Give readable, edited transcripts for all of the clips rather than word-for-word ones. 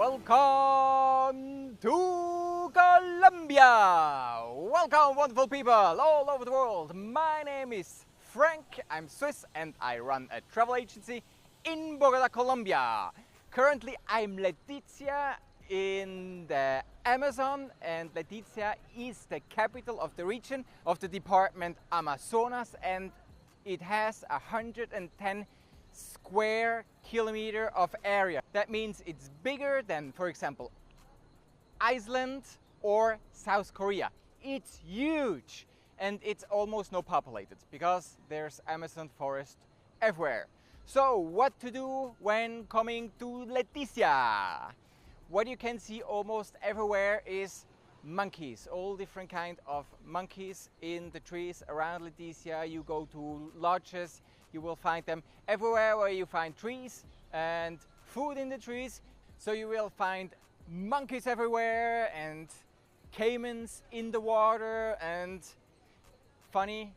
Welcome to Colombia! Welcome, wonderful people all over the world. My name is Frank, I'm Swiss and I run a travel agency in Bogota, Colombia. Currently I'm Letizia in the Amazon, and Letizia is the capital of the region of the department Amazonas, and it has 110 square kilometer of area. That means it's bigger than, for example, Iceland or South Korea. It's huge and it's almost no populated because there's Amazon forest everywhere. So what to do when coming to Letizia? What you can see almost everywhere is monkeys, all different kind of monkeys in the trees around Letizia. You go to lodges, you will find them everywhere where you find trees and food in the trees. So you will find monkeys everywhere and caimans in the water. And funny,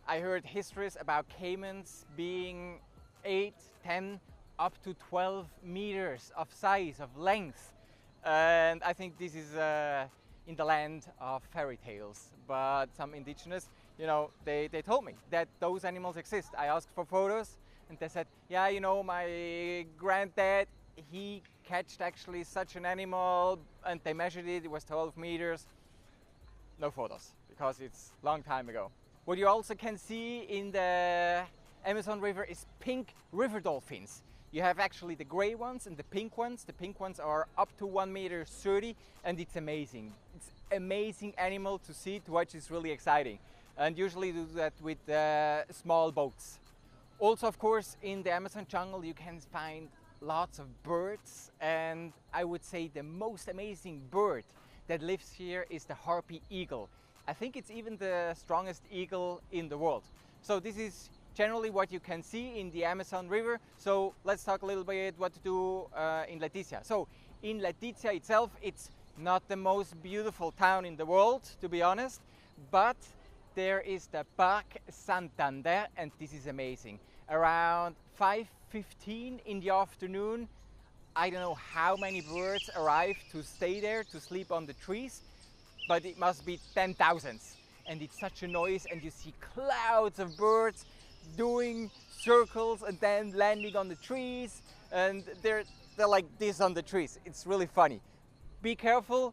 I heard histories about caimans being 8, 10, up to 12 meters of size, of length. And I think this is in the land of fairy tales, but some indigenous, you know, they told me that those animals exist. I asked for photos and they said, yeah, you know, my granddad, he catched actually such an animal and they measured it, it was 12 meters. No photos, because it's a long time ago. What you also can see in the Amazon River is pink river dolphins. You have actually the gray ones and the pink ones. The pink ones are up to 1 meter 30 and it's amazing. It's amazing animal to see, to watch. It's really exciting. And usually do that with small boats. Also, of course, in the Amazon jungle you can find lots of birds, and I would say the most amazing bird that lives here is the harpy eagle. I think it's even the strongest eagle in the world. So this is generally what you can see in the Amazon River. So let's talk a little bit what to do in Letizia. So in Letizia itself, it's not the most beautiful town in the world, to be honest, but there is the Parque Santander, and this is amazing. Around 5:15 in the afternoon, I don't know how many birds arrive to stay there, to sleep on the trees, but it must be 10,000. And it's such a noise, and you see clouds of birds doing circles and then landing on the trees, and they're like this on the trees. It's really funny. Be careful.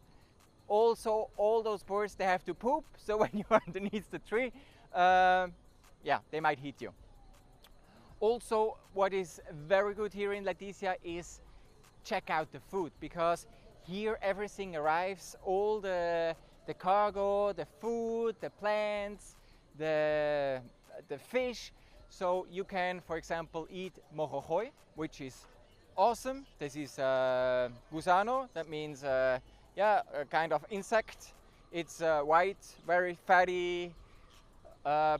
Also, all those birds, they have to poop, so when you're underneath the tree, yeah, they might hit you. Also, what is very good here in Letizia is check out the food, because here everything arrives, all the cargo, the food, the plants, the fish. So you can, for example, eat mojojoy, which is awesome. This is gusano, that means yeah, a kind of insect. It's white, very fatty,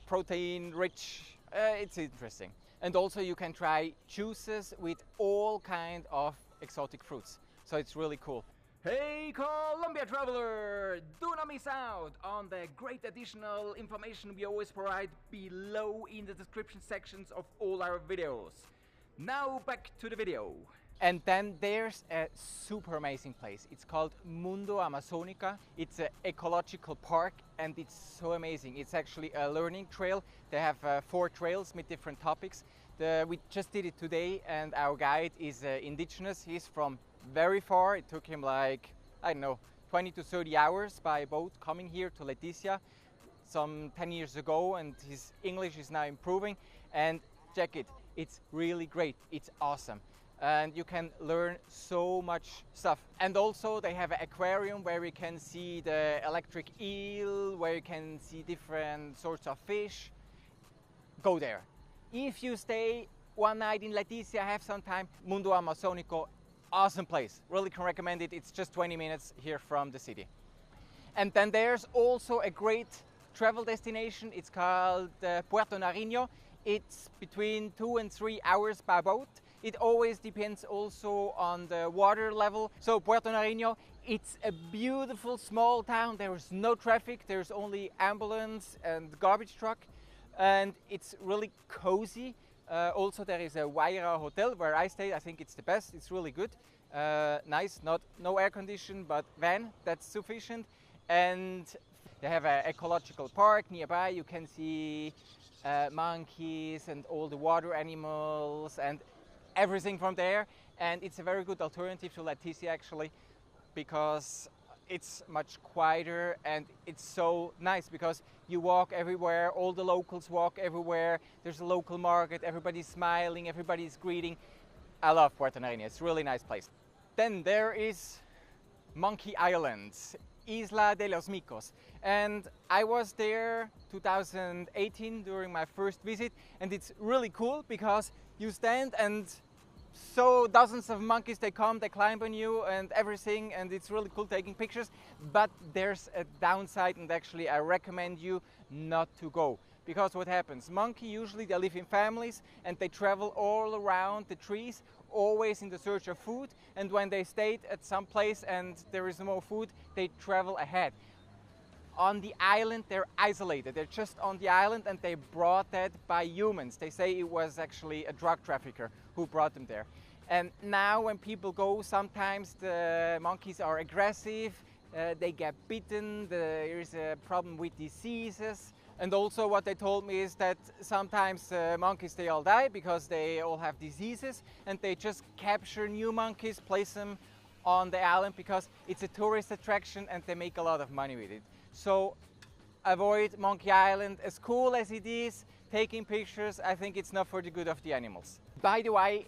protein rich. It's interesting. And also you can try juices with all kind of exotic fruits. So it's really cool. Hey Colombia traveler! Do not miss out on the great additional information we always provide below in the description sections of all our videos. Now back to the video. And then there's a super amazing place. It's called Mundo Amazonica. It's an ecological park and it's so amazing. It's actually a learning trail. They have 4 trails with different topics. We just did it today, and our guide is indigenous. He's from very far. It took him like, I don't know, 20 to 30 hours by boat coming here to Letizia some 10 years ago, and his English is now improving. And check it, it's really great. It's awesome. And you can learn so much stuff. And also they have an aquarium where you can see the electric eel, where you can see different sorts of fish. Go there. If you stay one night in Letizia, have some time, Mundo Amazonico, awesome place. Really can recommend it. It's just 20 minutes here from the city. And then there's also a great travel destination. It's called Puerto Nariño. It's between 2 and 3 hours by boat. It always depends also on the water level. So Puerto Nariño, it's a beautiful small town. There is no traffic. There's only ambulance and garbage truck. And it's really cozy. Also there is a Waira hotel where I stayed. I think it's the best. It's really good. nice, no air condition, but van, that's sufficient. And they have an ecological park nearby. You can see monkeys and all the water animals and everything from there. And it's a very good alternative to Leticia actually, because it's much quieter and it's so nice because you walk everywhere, all the locals walk everywhere, there's a local market, everybody's smiling, everybody's greeting. I love Puerto Nariño, it's a really nice place. Then there is Monkey Island, Isla de los Micos, and I was there 2018 during my first visit, and it's really cool because you stand and so dozens of monkeys, they come, they climb on you and everything, and it's really cool taking pictures. But there's a downside, and actually I recommend you not to go, because what happens, monkey usually they live in families and they travel all around the trees, always in the search of food, and when they stayed at some place and there is no more food, they travel ahead. On the island they're isolated, they're just on the island, and they brought that by humans. They say it was actually a drug trafficker who brought them there. And now when people go, sometimes the monkeys are aggressive, they get bitten, there is a problem with diseases. And also what they told me is that sometimes monkeys, they all die because they all have diseases, and they just capture new monkeys, place them on the island because it's a tourist attraction and they make a lot of money with it. So avoid Monkey Island. As cool as it is, taking pictures, I think it's not for the good of the animals. By the way,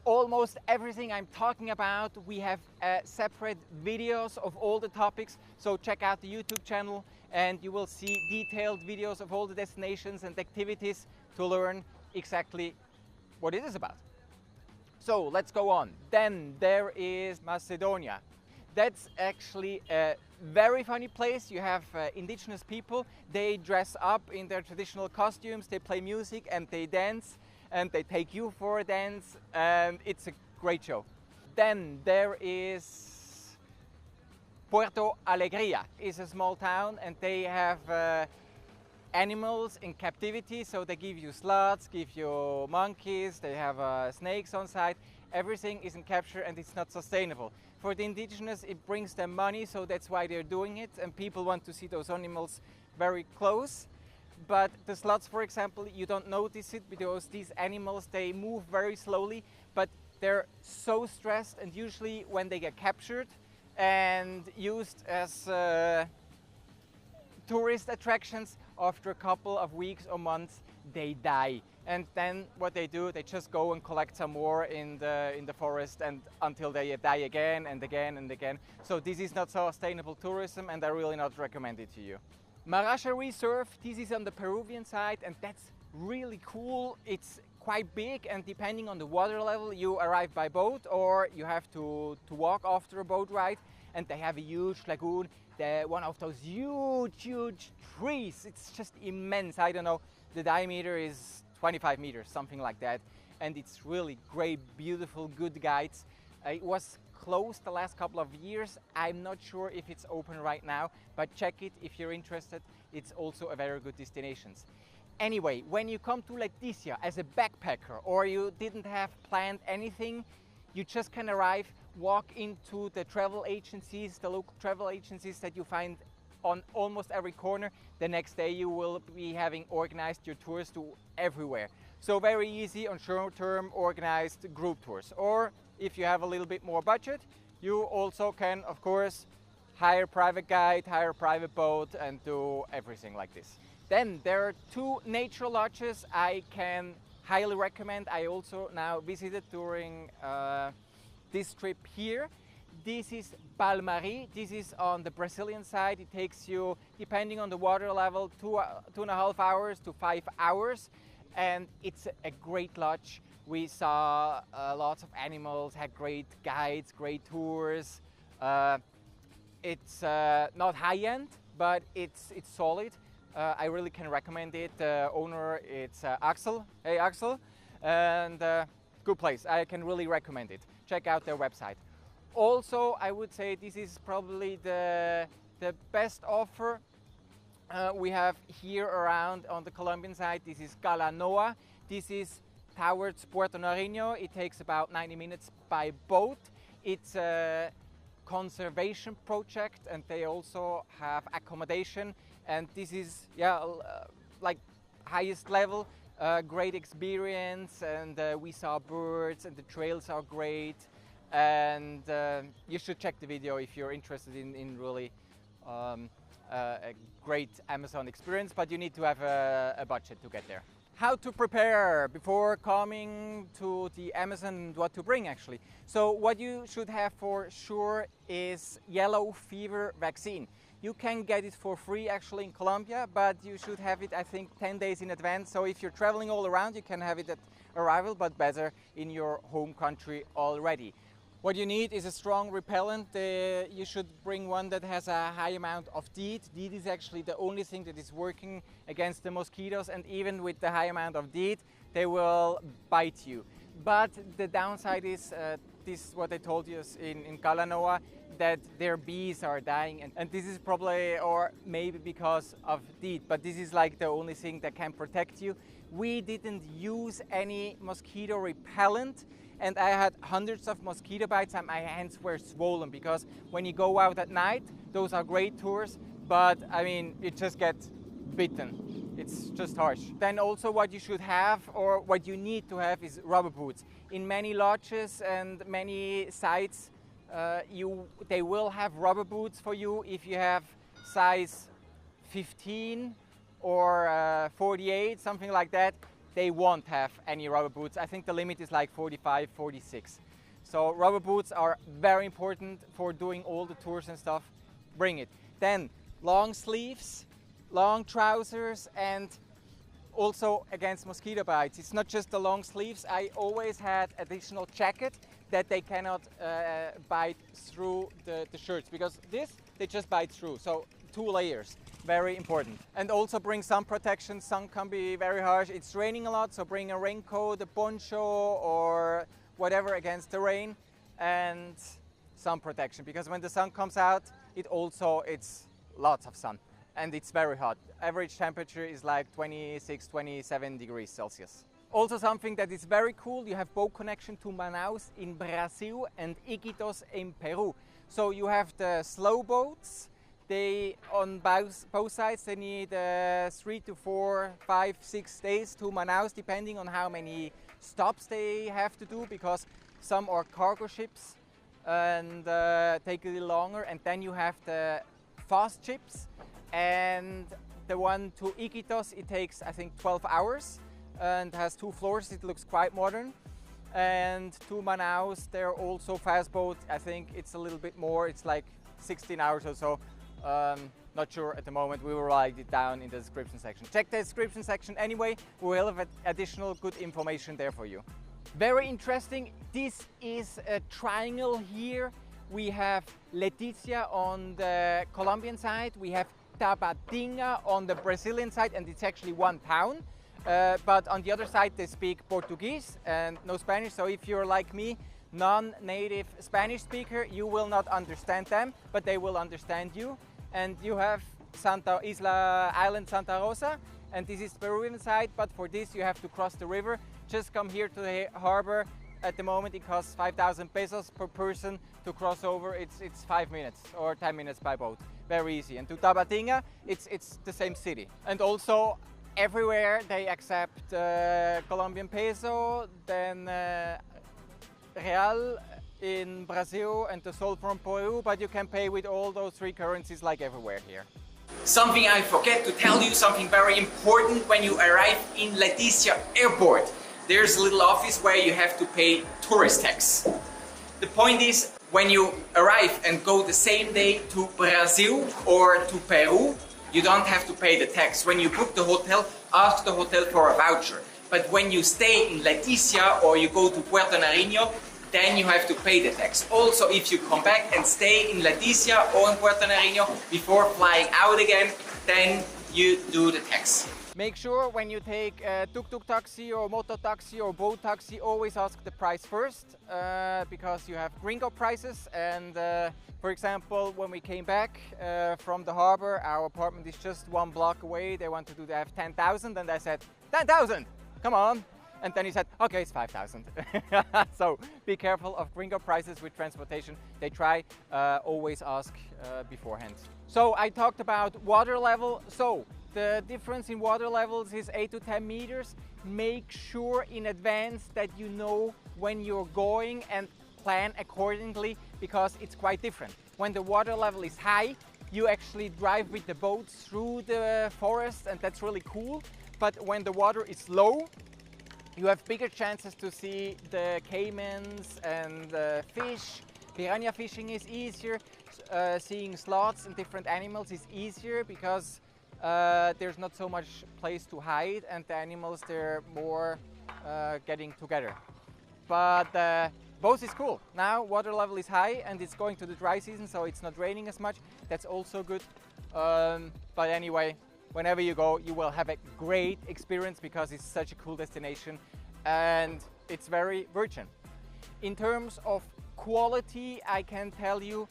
almost everything I'm talking about, we have separate videos of all the topics, so check out the YouTube channel and you will see detailed videos of all the destinations and activities to learn exactly what it is about. So let's go on. Then there is Macedonia. That's actually a very funny place. You have indigenous people, they dress up in their traditional costumes, they play music and they dance, and they take you for a dance, and it's a great show. Then there is Puerto Alegria. It's a small town and they have animals in captivity, so they give you sloths, give you monkeys, they have snakes on site. Everything is in capture and it's not sustainable. For the indigenous, it brings them money, so that's why they're doing it, and people want to see those animals very close. But the sloths, for example, you don't notice it because these animals, they move very slowly, but they're so stressed, and usually when they get captured and used as tourist attractions, after a couple of weeks or months they die. And then what they do, they just go and collect some more in the forest, and until they die again and again and again. So this is not sustainable tourism, and I really not recommend it to you. Maracha Reserve, this is on the Peruvian side, and that's really cool. It's quite big, and depending on the water level, you arrive by boat or you have to walk after a boat ride. And they have a huge lagoon, one of those huge trees. It's just immense. I don't know, the diameter is 25 meters, something like that. And it's really great, beautiful, good guides. It was closed the last couple of years. I'm not sure if it's open right now, but check it if you're interested. It's also a very good destination. Anyway, when you come to Leticia as a backpacker, or you didn't have planned anything, you just can arrive, walk into the travel agencies, the local travel agencies that you find on almost every corner. The next day you will be having organized your tours to everywhere. So very easy on short-term organized group tours. Or if you have a little bit more budget, you also can, of course, hire a private guide, hire a private boat, and do everything like this. Then there are two nature lodges I can highly recommend. I also now visited during this trip here. This is Palmari. This is on the Brazilian side. It takes you, depending on the water level, 2.5 hours to 5 hours, and it's a great lodge. We saw lots of animals, had great guides, great tours. It's not high-end, but it's solid. I really can recommend it. The owner, it's Axel. Hey Axel, and good place. I can really recommend it. Check out their website. Also, I would say this is probably the best offer we have here around on the Colombian side. This is Calanoa. This is towards Puerto Nariño. It takes about 90 minutes by boat. It's a conservation project, and they also have accommodation, and this is like highest level, great experience, and we saw birds, and the trails are great, and you should check the video if you're interested in really a great Amazon experience, but you need to have a budget to get there. How to prepare before coming to the Amazon and what to bring actually. So what you should have for sure is yellow fever vaccine. You can get it for free actually in Colombia, but you should have it I think 10 days in advance. So if you're traveling all around, you can have it at arrival, but better in your home country already. What you need is a strong repellent. You should bring one that has a high amount of DEET. DEET is actually the only thing that is working against the mosquitoes, and even with the high amount of DEET, they will bite you. But the downside is, this what I told you in Kalanoa, that their bees are dying, and this is probably or maybe because of DEET, but this is like the only thing that can protect you. We didn't use any mosquito repellent, and I had hundreds of mosquito bites and my hands were swollen, because when you go out at night, those are great tours, but I mean, you just get bitten. It's just harsh. Then also what you should have, or what you need to have, is rubber boots. In many lodges and many sites, they will have rubber boots for you if you have size 15 or 48, something like that. They won't have any rubber boots. I think the limit is like 45, 46. So rubber boots are very important for doing all the tours and stuff. Bring it. Then long sleeves, long trousers, and also against mosquito bites. It's not just the long sleeves. I always had additional jacket that they cannot bite through the shirts, because this, they just bite through. So 2 layers. Very important. And also bring sun protection. Sun can be very harsh. It's raining a lot, so bring a raincoat, a poncho, or whatever against the rain, and sun protection, because when the sun comes out, it's lots of sun and it's very hot. Average temperature is like 26, 27 degrees Celsius. Also something that is very cool, you have boat connection to Manaus in Brazil and Iquitos in Peru. So you have the slow boats. They, on both sides, they need 3 to 4, 5, 6 days to Manaus, depending on how many stops they have to do, because some are cargo ships and take a little longer. And then you have the fast ships, and the one to Iquitos, it takes I think 12 hours and has 2 floors. It looks quite modern. And to Manaus, there are also fast boats. I think it's a little bit more, it's like 16 hours or so. Not sure at the moment. We will write it down in the description section. Check the description section anyway. We will have additional good information there for you. Very interesting. This is a triangle here. We have Leticia on the Colombian side. We have Tabatinga on the Brazilian side, and it's actually one town. But on the other side, they speak Portuguese and no Spanish. So if you're like me, non-native Spanish speaker, you will not understand them, but they will understand you. And you have Island Santa Rosa, and this is the Peruvian side, but for this you have to cross the river. Just come here to the harbor. At the moment it costs 5,000 pesos per person to cross over. It's 5 minutes or 10 minutes by boat. Very easy. And to Tabatinga, it's the same city. And also everywhere they accept Colombian peso, then real in Brazil, and the sol from Peru, but you can pay with all those 3 currencies like everywhere here. Something I forget to tell you, something very important when you arrive in Leticia airport. There's a little office where you have to pay tourist tax. The point is, when you arrive and go the same day to Brazil or to Peru, you don't have to pay the tax. When you book the hotel, ask the hotel for a voucher. But when you stay in Leticia or you go to Puerto Nariño, then you have to pay the tax. Also, if you come back and stay in Leticia or in Puerto Nariño before flying out again, then you do the tax. Make sure when you take a tuk-tuk taxi or moto taxi or boat taxi, always ask the price first, because you have gringo prices. And for example, when we came back from the harbor, our apartment is just 1 block away. They wanted to have 10,000, and I said, 10,000, come on. And then he said, okay, it's 5,000. So be careful of gringo prices with transportation. They try, always ask beforehand. So I talked about water level. So the difference in water levels is 8 to 10 meters. Make sure in advance that you know when you're going and plan accordingly, because it's quite different. When the water level is high, you actually drive with the boats through the forest, and that's really cool. But when the water is low, you have bigger chances to see the caimans and fish. Piranha fishing is easier. Seeing sloths and different animals is easier because there's not so much place to hide, and the animals, they're more getting together. But both is cool. Now water level is high and it's going to the dry season, so it's not raining as much. That's also good. But anyway, whenever you go, you will have a great experience because it's such a cool destination and it's very virgin. In terms of quality, I can tell you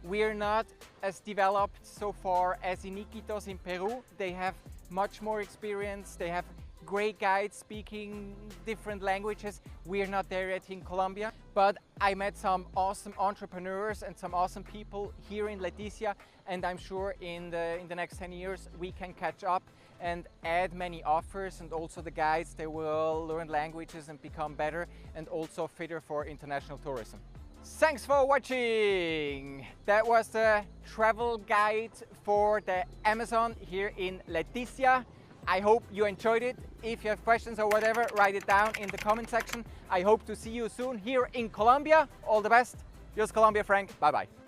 we're not as developed so far as in Iquitos in Peru. They have much more experience. They have great guides speaking different languages. We're not there yet in Colombia, but I met some awesome entrepreneurs and some awesome people here in Leticia, and I'm sure in the next 10 years we can catch up and add many offers, and also the guides, they will learn languages and become better and also fitter for international tourism. Thanks for watching! That was the travel guide for the Amazon here in Leticia. I hope you enjoyed it. If you have questions or whatever, write it down in the comment section. I hope to see you soon here in Colombia. All the best. Here's Colombia Frank. Bye bye.